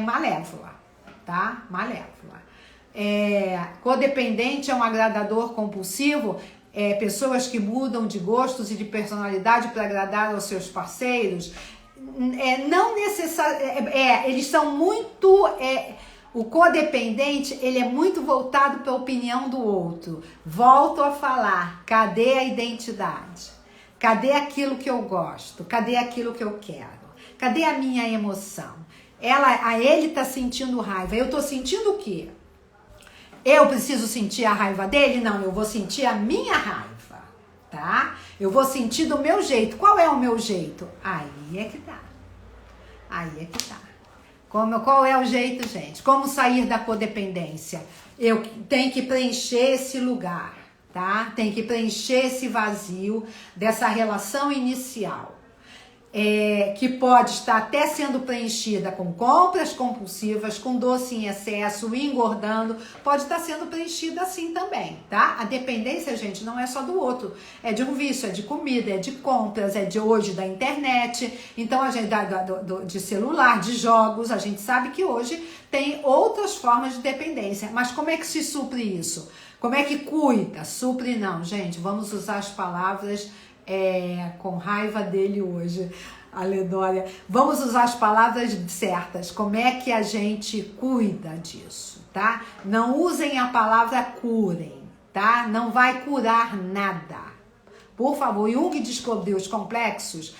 malévola, tá? Malévola. Codependente é um agradador compulsivo, pessoas que mudam de gostos e de personalidade para agradar aos seus parceiros, não necessariamente, eles são muito... O codependente, ele é muito voltado para a opinião do outro. Volto a falar, cadê a identidade? Cadê aquilo que eu gosto? Cadê aquilo que eu quero? Cadê a minha emoção? Ele tá sentindo raiva. Eu tô sentindo o quê? Eu preciso sentir a raiva dele? Não, eu vou sentir a minha raiva, tá? Eu vou sentir do meu jeito. Qual é o meu jeito? Aí é que tá. Qual é o jeito, gente? Como sair da codependência? Eu tenho que preencher esse lugar. tá? Tem que preencher esse vazio dessa relação inicial. Que pode estar até sendo preenchida com compras compulsivas, com doce em excesso, engordando, pode estar sendo preenchida assim também, tá? A dependência, gente, não é só do outro, é de um vício, é de comida, é de compras, é de hoje da internet, então a gente de celular, de jogos, a gente sabe que hoje tem outras formas de dependência, mas como é que se supre isso? Como é que cuida? Supre não, gente, vamos usar as palavras com raiva dele hoje, Aleluia. Vamos usar as palavras certas. Como é que a gente cuida disso, tá? Não usem a palavra curem, tá? Não vai curar nada. Por favor, Jung descobriu os complexos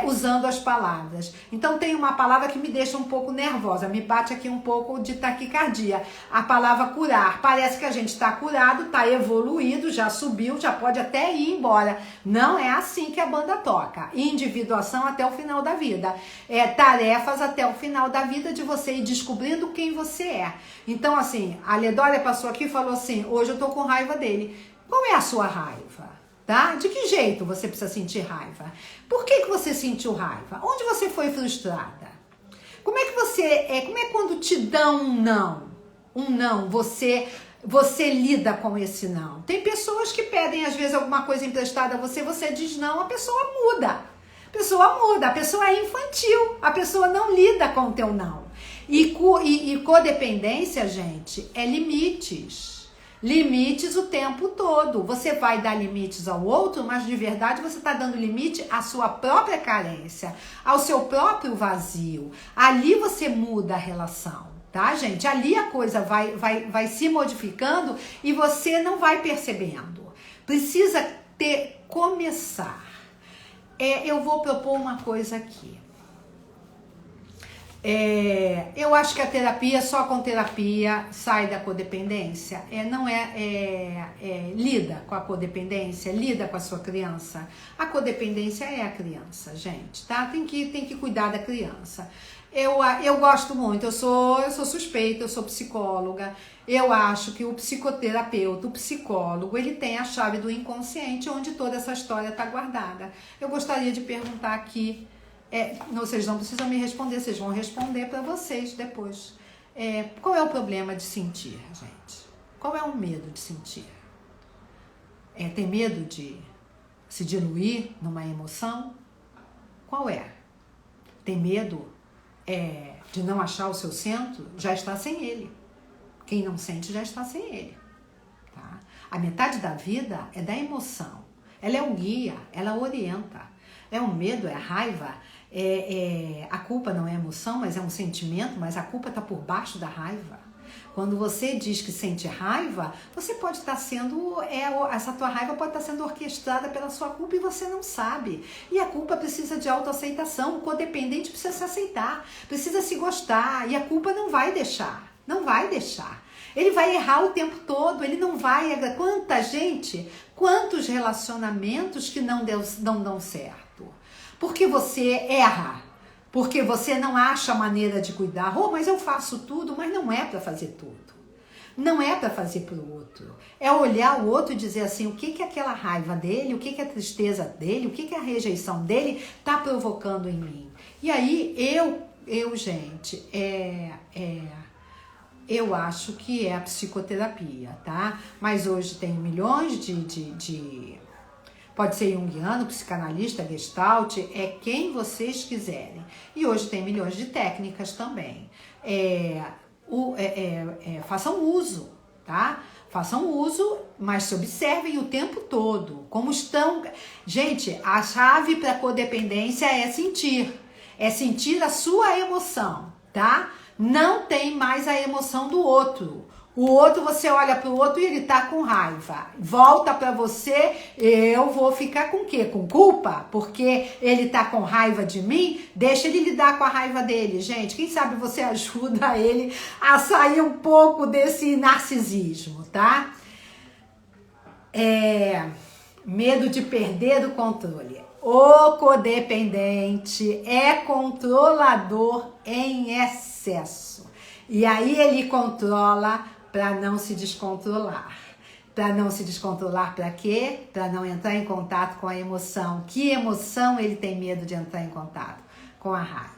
usando as palavras. Então tem uma palavra que me deixa um pouco nervosa, me bate aqui um pouco de taquicardia. A palavra curar. Parece que a gente está curado, está evoluído, já subiu, já pode até ir embora. Não é assim que a banda toca. Individuação até o final da vida. Tarefas até o final da vida de você ir descobrindo quem você é. Então assim, a Ledória passou aqui e falou assim, hoje eu tô com raiva dele. Qual é a sua raiva? Tá? De que jeito você precisa sentir raiva? Por que você sentiu raiva? Onde você foi frustrada? Como é que como é quando te dão um não? Um não, você lida com esse não. Tem pessoas que pedem às vezes alguma coisa emprestada a você diz não, a pessoa muda. A pessoa é infantil, a pessoa não lida com o teu não. E codependência, gente, é limites. Limites o tempo todo. Você vai dar limites ao outro, mas de verdade você está dando limite à sua própria carência, ao seu próprio vazio. Ali você muda a relação, tá, gente? Ali a coisa vai se modificando e você não vai percebendo. Precisa começar. Eu vou propor uma coisa aqui. Eu acho que a terapia, só com terapia, sai da codependência. Lida com a codependência, lida com a sua criança. A codependência é a criança, gente, tá? Tem que cuidar da criança. Eu gosto muito, eu sou suspeita, eu sou psicóloga. Eu acho que o psicoterapeuta, o psicólogo, ele tem a chave do inconsciente, onde toda essa história está guardada. Eu gostaria de perguntar aqui, vocês não precisam me responder, vocês vão responder para vocês depois. Qual é o problema de sentir, gente? Qual é o medo de sentir? Tem medo de se diluir numa emoção? Qual é? Tem medo de não achar o seu centro? Já está sem ele. Quem não sente já está sem ele. Tá? A metade da vida é da emoção. Ela é o guia, ela orienta. É o medo, é a raiva. A culpa não é emoção, mas é um sentimento, mas a culpa está por baixo da raiva. Quando você diz que sente raiva, você pode estar sendo, essa tua raiva pode estar sendo orquestrada pela sua culpa e você não sabe. E a culpa precisa de autoaceitação, o codependente precisa se aceitar, precisa se gostar, e a culpa não vai deixar. Ele vai errar o tempo todo, ele não vai... Quantos relacionamentos que não dão certo? Porque você erra, porque você não acha maneira de cuidar. Mas eu faço tudo, mas não é para fazer tudo. Não é para fazer para o outro. É olhar o outro e dizer assim, o que aquela raiva dele, o que a tristeza dele, o que a rejeição dele está provocando em mim. E aí, gente, eu acho que é a psicoterapia, tá? Mas hoje tem milhões pode ser junguiano, psicanalista, gestalt, quem vocês quiserem. E hoje tem milhões de técnicas também. Façam uso, tá? Façam uso, mas se observem o tempo todo. Como estão... Gente, a chave para codependência é sentir. É sentir a sua emoção, tá? Não tem mais a emoção do outro. O outro, você olha para o outro e ele tá com raiva. Volta para você, eu vou ficar com o quê? Com culpa? Porque ele tá com raiva de mim? Deixa ele lidar com a raiva dele, gente. Quem sabe você ajuda ele a sair um pouco desse narcisismo, tá? Medo de perder o controle. O codependente é controlador em excesso. E aí ele controla para não se descontrolar. Para não se descontrolar, para quê? Para não entrar em contato com a emoção. Que emoção ele tem medo de entrar em contato? Com a raiva.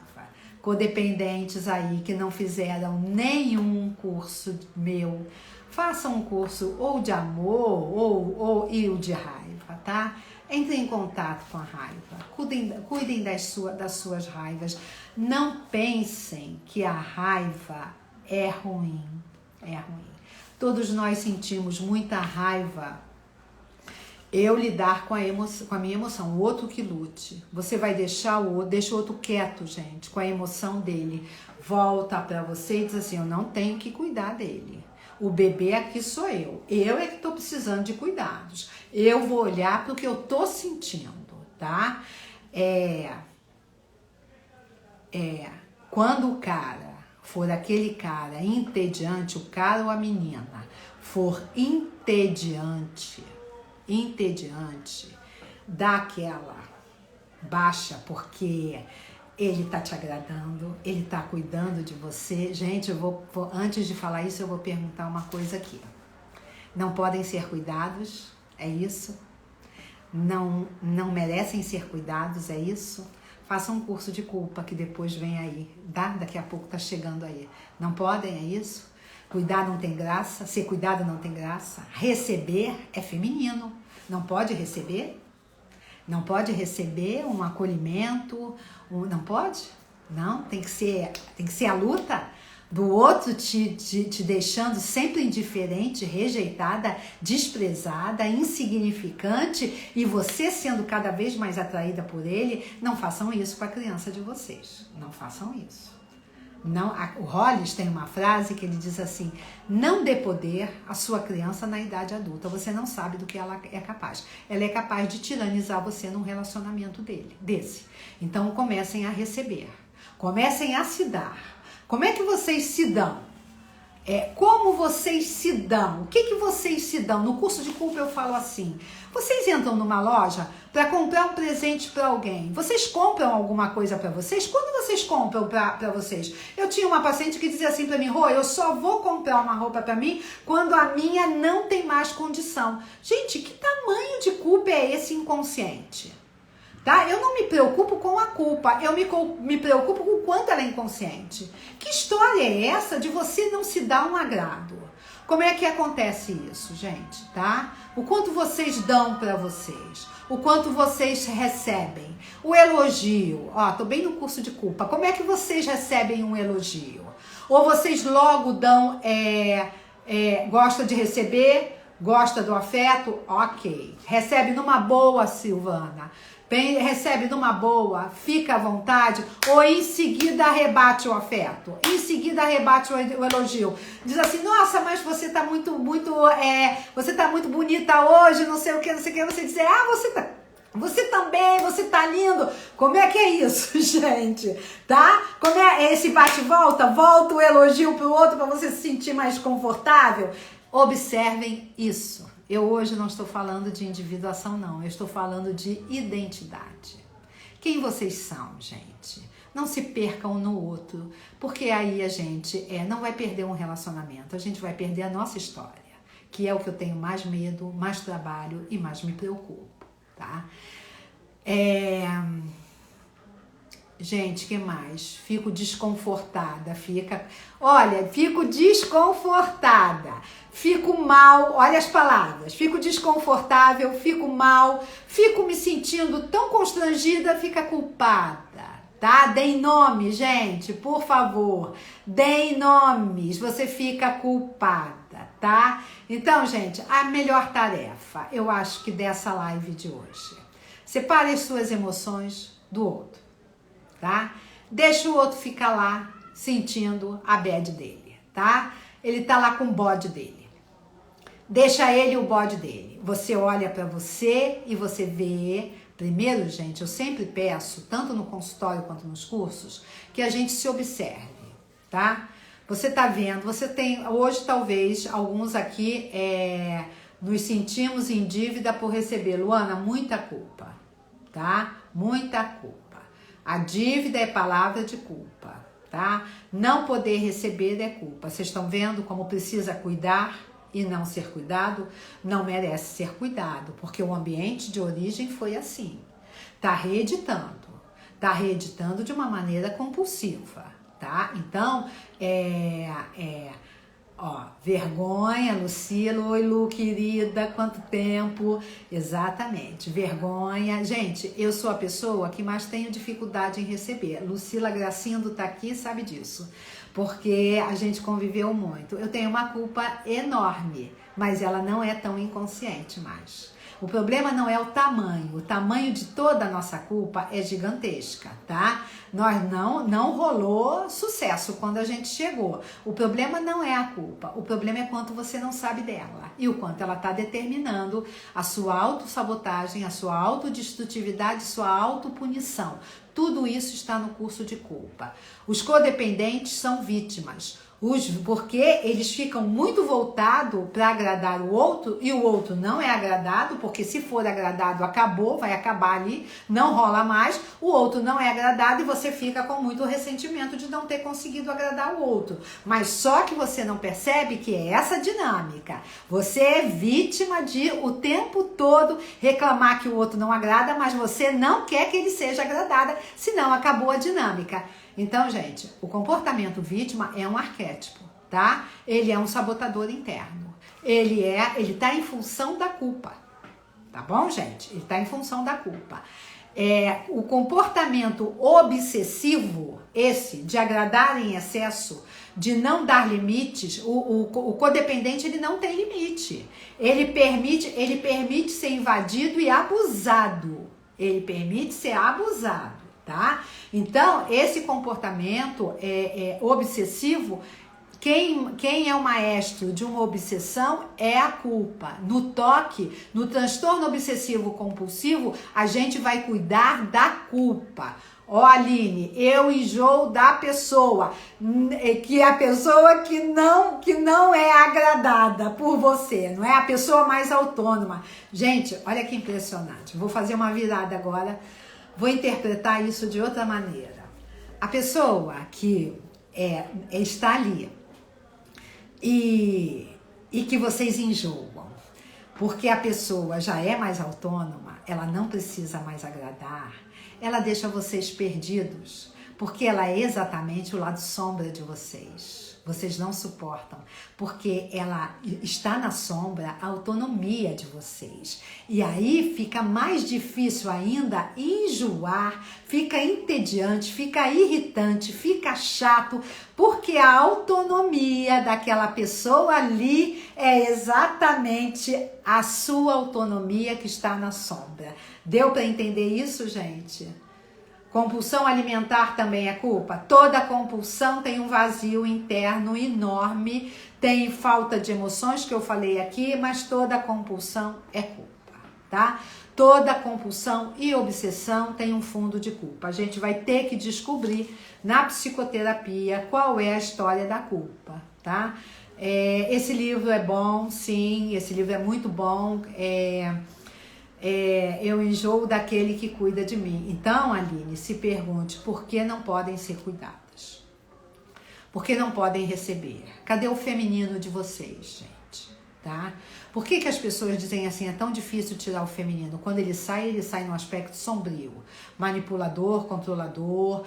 Codependentes aí que não fizeram nenhum curso meu, façam um curso ou de amor e o de raiva, tá? Entrem em contato com a raiva, cuidem das suas raivas. Não pensem que a raiva é ruim, é ruim. Todos nós sentimos muita raiva. Eu lidar com a minha emoção, o outro que lute. Você vai deixa o outro quieto, gente, com a emoção dele. Volta pra você e diz assim, eu não tenho que cuidar dele. O bebê aqui sou eu. Eu é que tô precisando de cuidados. Eu vou olhar pro que eu tô sentindo, tá? Quando o cara for aquele cara entediante, o cara ou a menina for entediante, dá aquela baixa, porque ele tá te agradando, ele tá cuidando de você. Gente, antes de falar isso, eu vou perguntar uma coisa aqui. Não podem ser cuidados, é isso? Não merecem ser cuidados, é isso? Faça um curso de culpa que depois vem aí, daqui a pouco tá chegando aí. Não podem, é isso? Cuidar não tem graça, ser cuidado não tem graça. Receber é feminino. Não pode receber? Não pode receber um acolhimento? Não pode? Não, tem que ser a luta do outro te deixando sempre indiferente, rejeitada, desprezada, insignificante, e você sendo cada vez mais atraída por ele. Não façam isso com a criança de vocês. Não façam isso. Não, o Hollis tem uma frase que ele diz assim: não dê poder à sua criança na idade adulta, você não sabe do que ela é capaz. Ela é capaz de tiranizar você num relacionamento desse. Então comecem a receber, comecem a se dar. Como é que vocês se dão? Como vocês se dão? O que vocês se dão? No curso de culpa eu falo assim: vocês entram numa loja para comprar um presente para alguém. Vocês compram alguma coisa para vocês? Quando vocês compram para vocês? Eu tinha uma paciente que dizia assim para mim: Rô, eu só vou comprar uma roupa para mim quando a minha não tem mais condição. Gente, que tamanho de culpa é esse inconsciente? Tá? Eu não me preocupo com a culpa, eu me preocupo com o quanto ela é inconsciente. Que história é essa de você não se dar um agrado? Como é que acontece isso, gente, tá? O quanto vocês dão pra vocês, o quanto vocês recebem. O elogio, tô bem no curso de culpa. Como é que vocês recebem um elogio? Ou vocês logo dão, gosta de receber, gosta do afeto? Ok. Recebe numa boa, Silvana. Recebe numa boa, fica à vontade, ou em seguida rebate o afeto, em seguida rebate o elogio. Diz assim: nossa, mas você tá muito você tá muito bonita hoje, não sei o que. Você diz: você também, você tá lindo. Como é que é isso, gente? Tá? Como é esse bate-volta? Volta o elogio pro outro para você se sentir mais confortável? Observem isso. Eu hoje não estou falando de individuação, não. Eu estou falando de identidade. Quem vocês são, gente? Não se percam no outro, porque aí a gente não vai perder um relacionamento, a gente vai perder a nossa história, que é o que eu tenho mais medo, mais trabalho e mais me preocupo, tá? Gente, que mais? Fico desconfortada, fico desconfortada, fico mal, olha as palavras, fico desconfortável, fico mal, fico me sentindo tão constrangida, fica culpada, tá? Deem nome, gente, por favor, deem nomes, você fica culpada, tá? Então, gente, a melhor tarefa, eu acho que dessa live de hoje, separe as suas emoções do outro. Tá? Deixa o outro ficar lá sentindo a bad dele, tá? Ele tá lá com o bode dele. Deixa ele o bode dele. Você olha pra você e você vê. Primeiro, gente, eu sempre peço, tanto no consultório quanto nos cursos, que a gente se observe, tá? Você tá vendo, você tem, hoje talvez, alguns aqui nos sentimos em dívida por receber, Luana, muita culpa, tá? Muita culpa. A dívida é palavra de culpa, tá? Não poder receber é culpa. Vocês estão vendo como precisa cuidar e não ser cuidado, não merece ser cuidado, porque o ambiente de origem foi assim. Tá reeditando de uma maneira compulsiva, tá? Então, vergonha, Lucila, oi Lu, querida, quanto tempo, exatamente, vergonha, gente, eu sou a pessoa que mais tenho dificuldade em receber, Lucila Gracindo tá aqui, sabe disso, porque a gente conviveu muito, eu tenho uma culpa enorme, mas ela não é tão inconsciente mais. O problema não é o tamanho de toda a nossa culpa é gigantesca, tá? Nós não rolou sucesso quando a gente chegou. O problema não é a culpa, o problema é quanto você não sabe dela e o quanto ela está determinando a sua autossabotagem, a sua autodestrutividade, sua autopunição. Tudo isso está no curso de culpa. Os codependentes são vítimas. Porque eles ficam muito voltados para agradar o outro e o outro não é agradado, porque se for agradado, acabou, vai acabar ali, não rola mais, o outro não é agradado e você fica com muito ressentimento de não ter conseguido agradar o outro. Mas só que você não percebe que é essa dinâmica. Você é vítima de o tempo todo reclamar que o outro não agrada, mas você não quer que ele seja agradado, senão acabou a dinâmica. Então, gente, o comportamento vítima é um arquétipo, tá? Ele é um sabotador interno. Ele tá em função da culpa, tá bom, gente? Ele tá em função da culpa. O comportamento obsessivo, esse de agradar em excesso, de não dar limites, o codependente ele não tem limite. Ele permite ser invadido e abusado. Ele permite ser abusado. Tá? Então, esse comportamento obsessivo, quem é o maestro de uma obsessão é a culpa. No toque, no transtorno obsessivo compulsivo, a gente vai cuidar da culpa. Ó, Aline, eu enjoo da pessoa, que é a pessoa que não é agradada por você, não é a pessoa mais autônoma. Gente, olha que impressionante. Vou fazer uma virada agora. Vou interpretar isso de outra maneira. A pessoa que está ali e que vocês enjoam, porque a pessoa já é mais autônoma, ela não precisa mais agradar, ela deixa vocês perdidos, porque ela é exatamente o lado sombra de vocês. Vocês não suportam, porque ela está na sombra a autonomia de vocês. E aí fica mais difícil ainda enjoar, fica entediante, fica irritante, fica chato, porque a autonomia daquela pessoa ali é exatamente a sua autonomia que está na sombra. Deu para entender isso, gente? Compulsão alimentar também é culpa? Toda compulsão tem um vazio interno enorme, tem falta de emoções que eu falei aqui, mas toda compulsão é culpa, tá? Toda compulsão e obsessão tem um fundo de culpa. A gente vai ter que descobrir na psicoterapia qual é a história da culpa, tá? Esse livro é bom, sim, esse livro é muito bom, eu enjoo daquele que cuida de mim. Então, Aline, se pergunte por que não podem ser cuidadas? Por que não podem receber? Cadê o feminino de vocês, gente? Tá? Por que as pessoas dizem assim, é tão difícil tirar o feminino? Quando ele sai no aspecto sombrio, manipulador, controlador,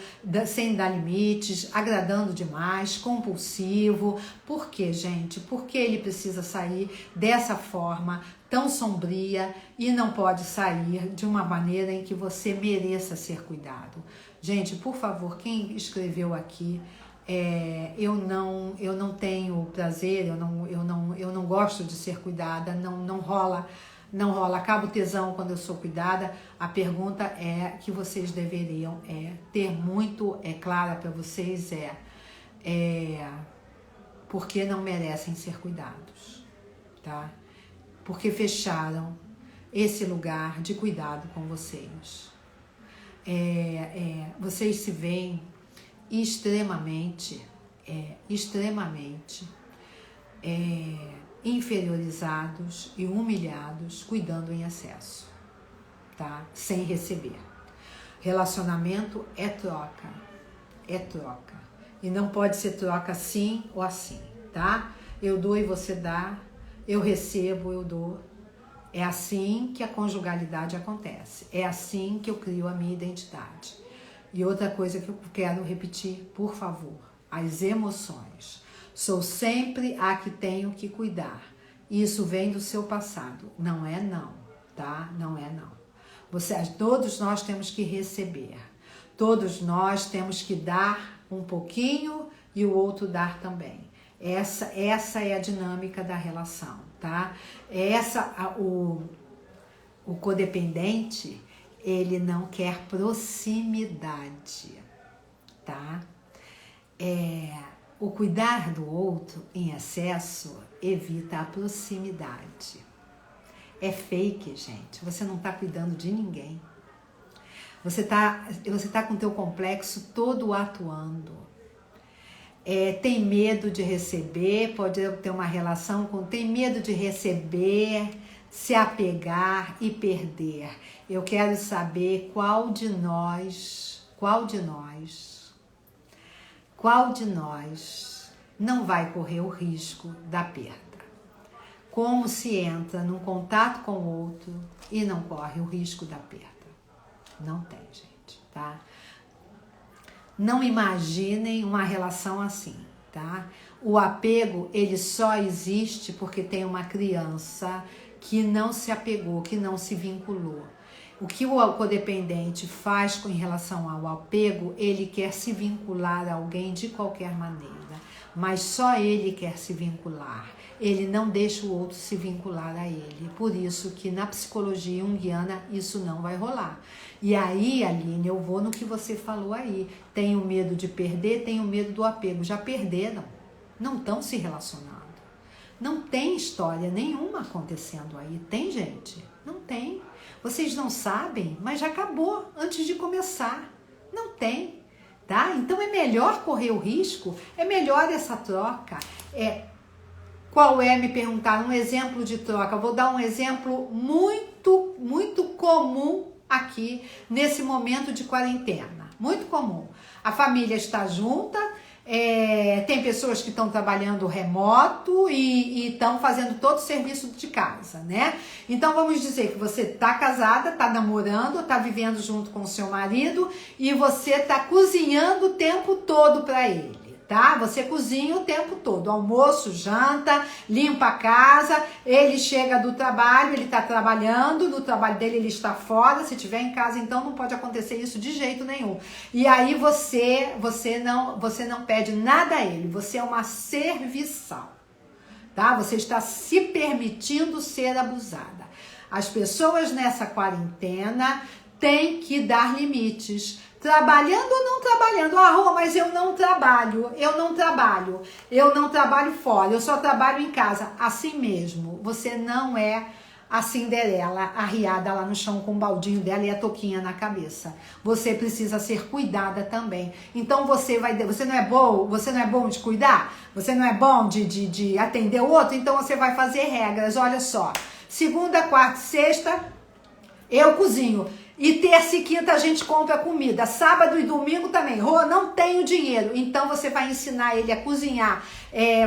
sem dar limites, agradando demais, compulsivo. Por que, gente? Por que ele precisa sair dessa forma tão sombria e não pode sair de uma maneira em que você mereça ser cuidado? Gente, por favor, quem escreveu aqui, eu não tenho prazer, eu não gosto de ser cuidada, não rola, acaba o tesão quando eu sou cuidada. A pergunta que vocês deveriam ter muito clara para vocês por que não merecem ser cuidados, tá? Porque fecharam esse lugar de cuidado com vocês. Vocês se veem extremamente inferiorizados e humilhados, cuidando em excesso, tá? Sem receber. Relacionamento é troca, e não pode ser troca assim ou assim, tá? Eu dou e você dá, eu recebo, eu dou. É assim que a conjugalidade acontece. É assim que eu crio a minha identidade. E outra coisa que eu quero repetir, por favor, as emoções. Sou sempre a que tenho que cuidar. Isso vem do seu passado. Não é não, tá? Não é não. Todos nós temos que receber. Todos nós temos que dar um pouquinho e o outro dar também. Essa é a dinâmica da relação, tá? O codependente, ele não quer proximidade, tá? O cuidar do outro em excesso evita a proximidade. É fake, gente. Você não tá cuidando de ninguém. Você tá com o teu complexo todo atuando. Tem medo de receber, pode ter uma relação tem medo de receber, se apegar e perder. Eu quero saber qual de nós não vai correr o risco da perda. Como se entra num contato com o outro e não corre o risco da perda. Não tem, gente, tá? Não imaginem uma relação assim, tá? O apego, ele só existe porque tem uma criança que não se apegou, que não se vinculou. O que o codependente faz em relação ao apego, ele quer se vincular a alguém de qualquer maneira, mas só ele quer se vincular. Ele não deixa o outro se vincular a ele. Por isso que na psicologia junguiana isso não vai rolar. E aí, Aline, eu vou no que você falou aí. Tenho medo de perder, tenho medo do apego. Já perderam. Não estão se relacionando. Não tem história nenhuma acontecendo aí. Tem, gente? Não tem. Vocês não sabem, mas já acabou antes de começar. Não tem, tá? Então é melhor correr o risco, é melhor essa troca. Qual é, me perguntaram, um exemplo de troca? Vou dar um exemplo muito, muito comum aqui nesse momento de quarentena. Muito comum. A família está junta, tem pessoas que estão trabalhando remoto e estão fazendo todo o serviço de casa, né? Então vamos dizer que você está casada, está namorando, está vivendo junto com o seu marido e você está cozinhando o tempo todo para ele. Tá? Você cozinha o tempo todo, almoço, janta, limpa a casa, ele chega do trabalho, ele tá trabalhando, no trabalho dele ele está fora, se tiver em casa então não pode acontecer isso de jeito nenhum. E aí você não pede nada a ele, você é uma serviçal, tá? Você está se permitindo ser abusada. As pessoas nessa quarentena têm que dar limites. Trabalhando ou não trabalhando? Rô, mas eu não trabalho fora, eu só trabalho em casa. Assim mesmo, você não é a Cinderela arriada lá no chão com o baldinho dela e a touquinha na cabeça. Você precisa ser cuidada também. Então você não é bom de cuidar? Você não é bom de atender o outro? Então você vai fazer regras, olha só. Segunda, quarta e sexta, eu cozinho. E terça e quinta a gente compra comida. Sábado e domingo também. Rô, não tenho dinheiro. Então você vai ensinar ele a cozinhar,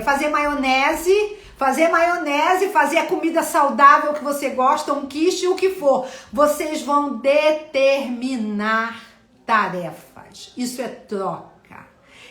fazer maionese, fazer a comida saudável que você gosta, um quiche, o que for. Vocês vão determinar tarefas. Isso é troca.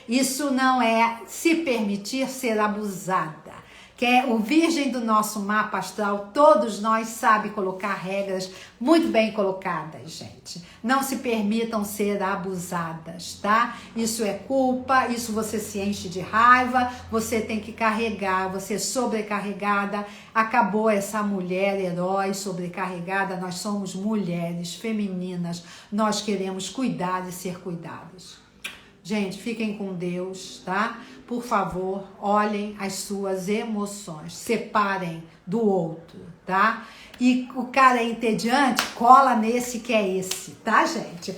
Isso não é se permitir ser abusada. Que é o virgem do nosso mapa astral, todos nós sabem colocar regras muito bem colocadas, gente. Não se permitam ser abusadas, tá? Isso é culpa, isso você se enche de raiva, você tem que carregar, você é sobrecarregada. Acabou essa mulher herói sobrecarregada, nós somos mulheres femininas, nós queremos cuidar e ser cuidados. Gente, fiquem com Deus, tá? Por favor, olhem as suas emoções, separem do outro, tá? E o cara é entediante, cola nesse que é esse, tá, gente?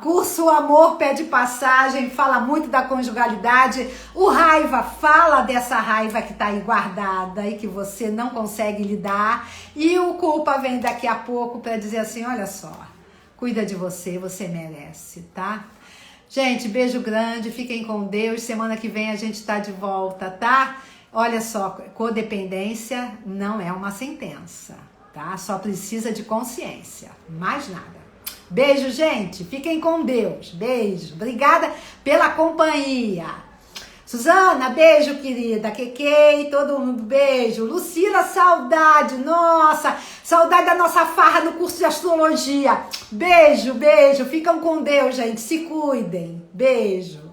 Curso Amor Pede Passagem, fala muito da conjugalidade. O Raiva fala dessa raiva que tá aí guardada e que você não consegue lidar. E o Culpa vem daqui a pouco para dizer assim, olha só, cuida de você, você merece, tá? Gente, beijo grande, fiquem com Deus. Semana que vem a gente tá de volta, tá? Olha só, codependência não é uma sentença, tá? Só precisa de consciência, mais nada. Beijo, gente. Fiquem com Deus. Beijo. Obrigada pela companhia. Suzana, beijo, querida. Kekei, todo mundo, beijo. Lucila, saudade. Nossa, saudade da nossa farra no curso de astrologia. Beijo, beijo. Ficam com Deus, gente. Se cuidem. Beijo.